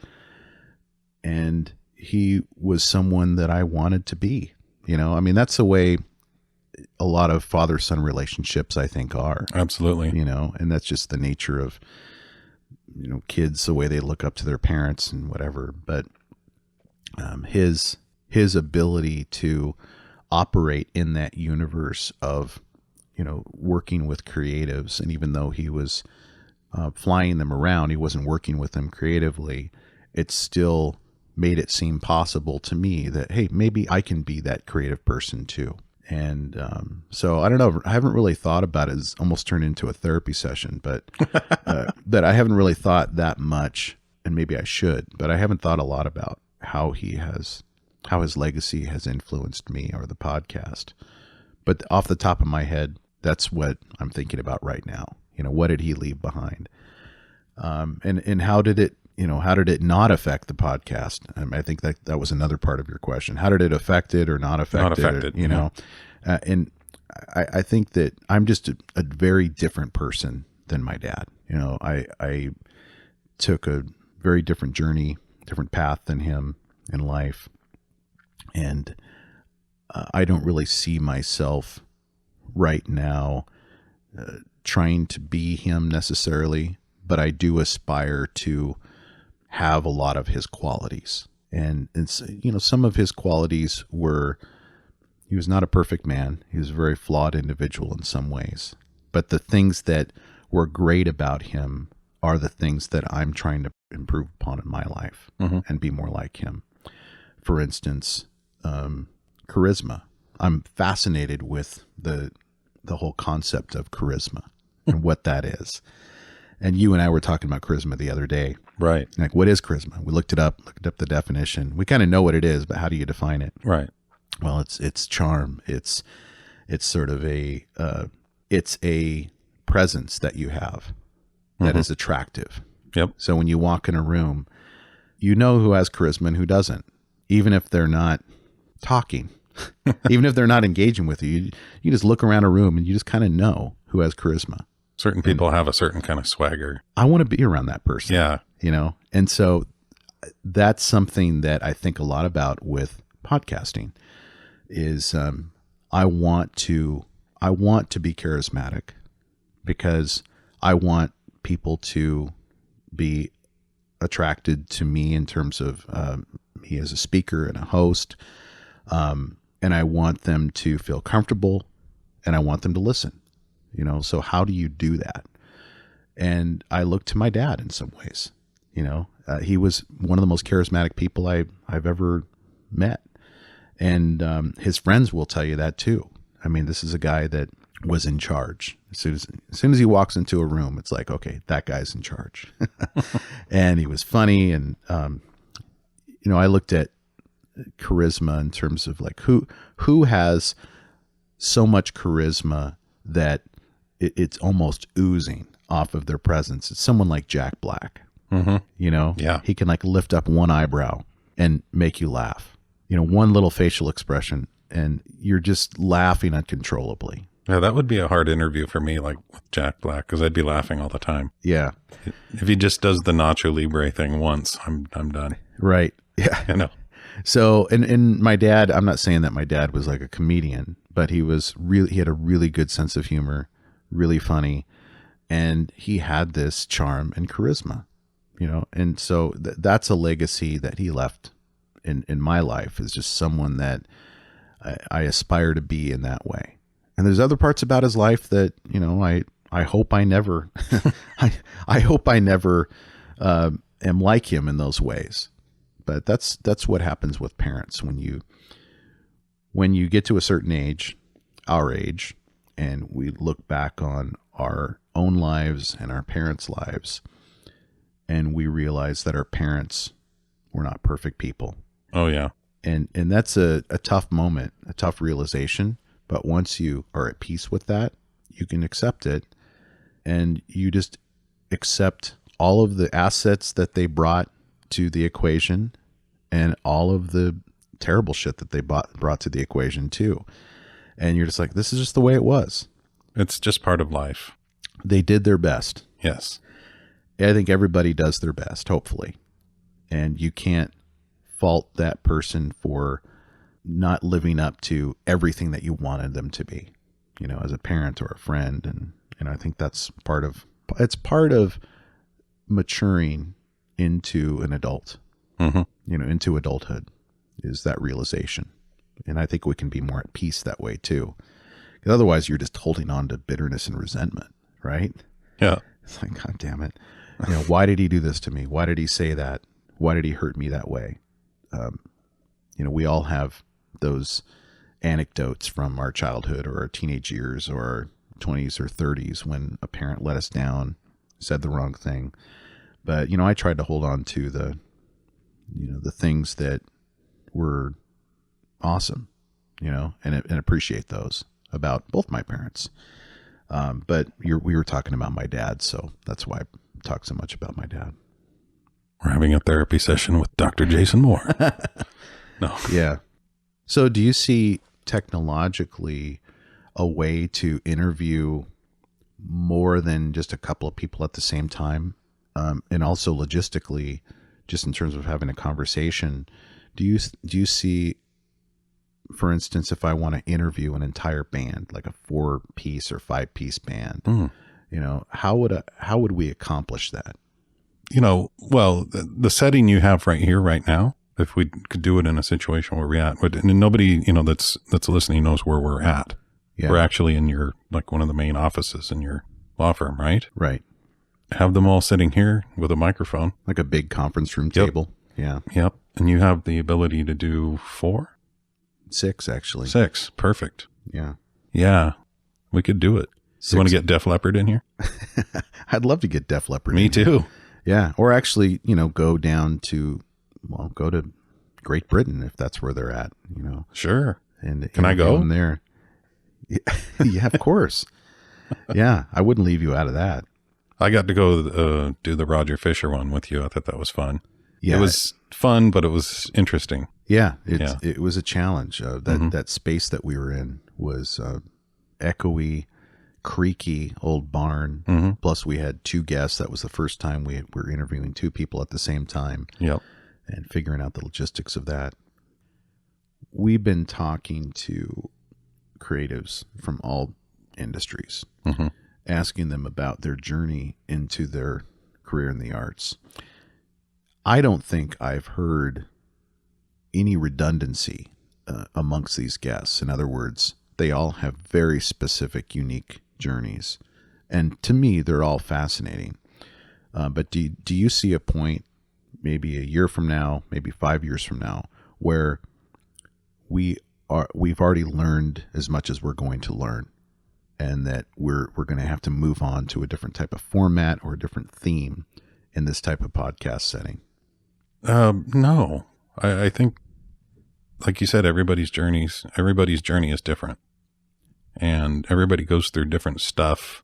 and he was someone that I wanted to be. You know, I mean, that's the way a lot of father-son relationships, I think, are. Absolutely. You know, and that's just the nature of, you know, kids, the way they look up to their parents and whatever. But his ability to operate in that universe of, you know, working with creatives, and even though he was flying them around, he wasn't working with them creatively, it still made it seem possible to me that, hey, maybe I can be that creative person too. And so I don't know, I haven't really thought about it. It's almost turned into a therapy session, but I haven't really thought that much, and maybe I should, but I haven't thought a lot about how his legacy has influenced me or the podcast. But off the top of my head, that's what I'm thinking about right now. You know, what did he leave behind? And how did it how did it not affect the podcast? I think that was another part of your question. How did it affect it or not affect Not affect it, and I think that I'm just a very different person than my dad. I took a very different journey, different path than him in life. And I don't really see myself right now trying to be him necessarily, but I do aspire to have a lot of his qualities. And it's, some of his qualities were, he was not a perfect man. He was a very flawed individual in some ways. But the things that were great about him are the things that I'm trying to improve upon in my life and be more like him. For instance, charisma. I'm fascinated with the whole concept of charisma and what that is. And you and I were talking about charisma the other day. Right. Like, what is charisma? We looked up the definition. We kind of know what it is, but how do you define it? Right. Well, it's charm. It's sort of it's a presence that you have that is attractive. Yep. So when you walk in a room, you know who has charisma and who doesn't, even if they're not talking, even if they're not engaging with you. You just look around a room and you just kind of know who has charisma. Certain people have a certain kind of swagger. I want to be around that person. Yeah. And so that's something that I think a lot about with podcasting is I want to be charismatic because I want people to be attracted to me in terms of me as a speaker and a host. And I want them to feel comfortable and I want them to listen, so how do you do that? And I look to my dad in some ways, he was one of the most charismatic people I've ever met. And his friends will tell you that too. I mean, this is a guy that was in charge. As soon as he walks into a room, it's like, okay, that guy's in charge. And he was funny. And, I looked at charisma in terms of like who has so much charisma that it's almost oozing off of their presence. It's someone like Jack Black, Yeah. He can like lift up one eyebrow and make you laugh, one little facial expression and you're just laughing uncontrollably. Yeah, that would be a hard interview for me, like with Jack Black, because I'd be laughing all the time. Yeah. If he just does the Nacho Libre thing once, I'm done. Right. Yeah. So, and my dad, I'm not saying that my dad was like a comedian, but he had a really good sense of humor, really funny, and he had this charm and charisma, and so that's a legacy that he left in my life, is just someone that I aspire to be in that way. And there's other parts about his life that, I hope I never, I hope I never am like him in those ways. But that's what happens with parents when you get to a certain age, our age, and we look back on our own lives and our parents' lives, and we realize that our parents were not perfect people. Oh yeah. And that's a tough moment, a tough realization. But once you are at peace with that, you can accept it, and you just accept all of the assets that they brought to the equation and all of the terrible shit that they brought to the equation too. And you're just like, this is just the way it was. It's just part of life. They did their best. Yes. I think everybody does their best, hopefully. And you can't fault that person for not living up to everything that you wanted them to be, as a parent or a friend. And I think that's part of maturing into an adult, into adulthood, is that realization. And I think we can be more at peace that way too. Because otherwise you're just holding on to bitterness and resentment, right? Yeah. It's like, God damn it. Why did he do this to me? Why did he say that? Why did he hurt me that way? We all have those anecdotes from our childhood or our teenage years or our 20s or 30s when a parent let us down, said the wrong thing. But, I tried to hold on to the things that were awesome, and appreciate those about both my parents. But we were talking about my dad, so that's why I talk so much about my dad. We're having a therapy session with Dr. Jason Moore. No. Yeah. So do you see technologically a way to interview more than just a couple of people at the same time? And also logistically, just in terms of having a conversation, do you see, for instance, if I want to interview an entire band, like a 4-piece or 5-piece band, how would we accomplish that? Well, the setting you have right here, right now, if we could do it in a situation where we're at, and nobody, that's listening knows where we're at. Yeah. We're actually in your, like one of the main offices in your law firm, right? Right. Have them all sitting here with a microphone. Like a big conference room table. Yeah. Yep. And you have the ability to do 4? 6, actually. 6. Perfect. Yeah. Yeah. We could do it. 6. You want to get Def Leppard in here? I'd love to get Def Leppard. Me too. Yeah. Or actually, go to Great Britain if that's where they're at, Sure. And can I go there? Yeah, of course. Yeah. I wouldn't leave you out of that. I got to go do the Roger Fisher one with you. I thought that was fun. Yeah. It was fun, but it was interesting. Yeah. It was a challenge. That space that we were in was echoey, creaky old barn. Mm-hmm. Plus we had 2 guests. That was the first time we were interviewing 2 people at the same time. Yep. And figuring out the logistics of that. We've been talking to creatives from all industries, asking them about their journey into their career in the arts. I don't think I've heard any redundancy amongst these guests. In other words, they all have very specific, unique journeys. And to me, they're all fascinating. But do you see a point, maybe a year from now, maybe 5 years from now, where we've already learned as much as we're going to learn, and that we're going to have to move on to a different type of format or a different theme in this type of podcast setting? No, I think, like you said, everybody's journey is different, and everybody goes through different stuff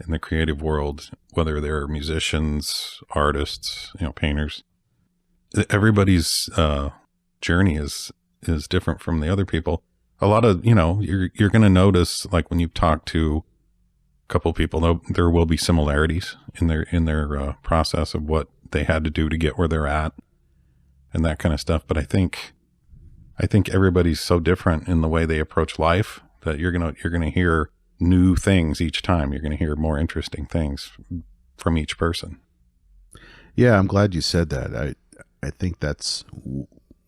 in the creative world, whether they're musicians, artists, painters. Everybody's journey is different from the other people. A lot of, you're going to notice, like when you talk to a couple of people, there will be similarities in their process of what they had to do to get where they're at and that kind of stuff. But I think everybody's so different in the way they approach life that you're going to hear new things each time. You're going to hear more interesting things from each person. Yeah, I'm glad you said that. I think that's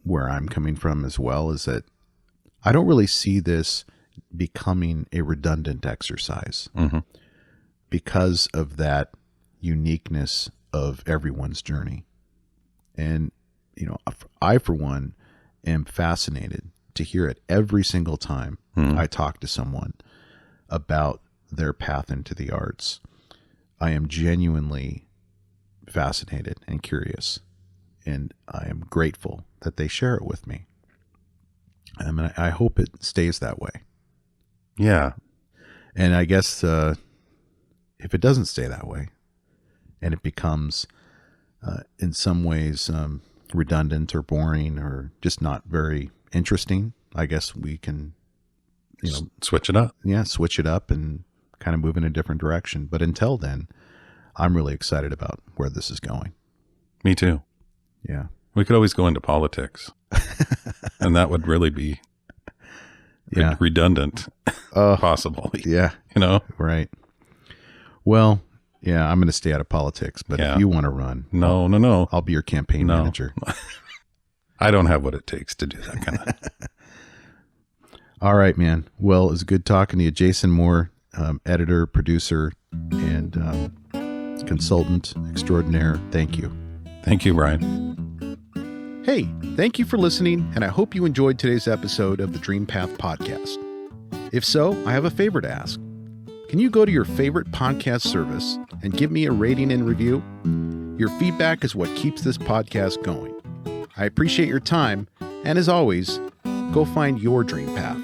where I'm coming from as well, is that I don't really see this becoming a redundant exercise because of that uniqueness of everyone's journey. And, I, for one, am fascinated to hear it every single time I talk to someone about their path into the arts. I am genuinely fascinated and curious, and I am grateful that they share it with me. I hope it stays that way. Yeah. And I guess if it doesn't stay that way and it becomes in some ways redundant or boring or just not very interesting, I guess we can, switch it up. Yeah, switch it up and kind of move in a different direction. But until then, I'm really excited about where this is going. Me too. Yeah. We could always go into politics, and that would really be redundant, possibly. Yeah. Right. Well, yeah, I'm going to stay out of politics, but if you want to run, no, I'll be your campaign manager. I don't have what it takes to do that kind of. All right, man. Well, it's good talking to you. Jason Moore, editor, producer, and consultant extraordinaire. Thank you. Thank you, Bryan. Hey, thank you for listening, and I hope you enjoyed today's episode of the DreamPath Podcast. If so, I have a favor to ask. Can you go to your favorite podcast service and give me a rating and review? Your feedback is what keeps this podcast going. I appreciate your time, and as always, go find your dream path.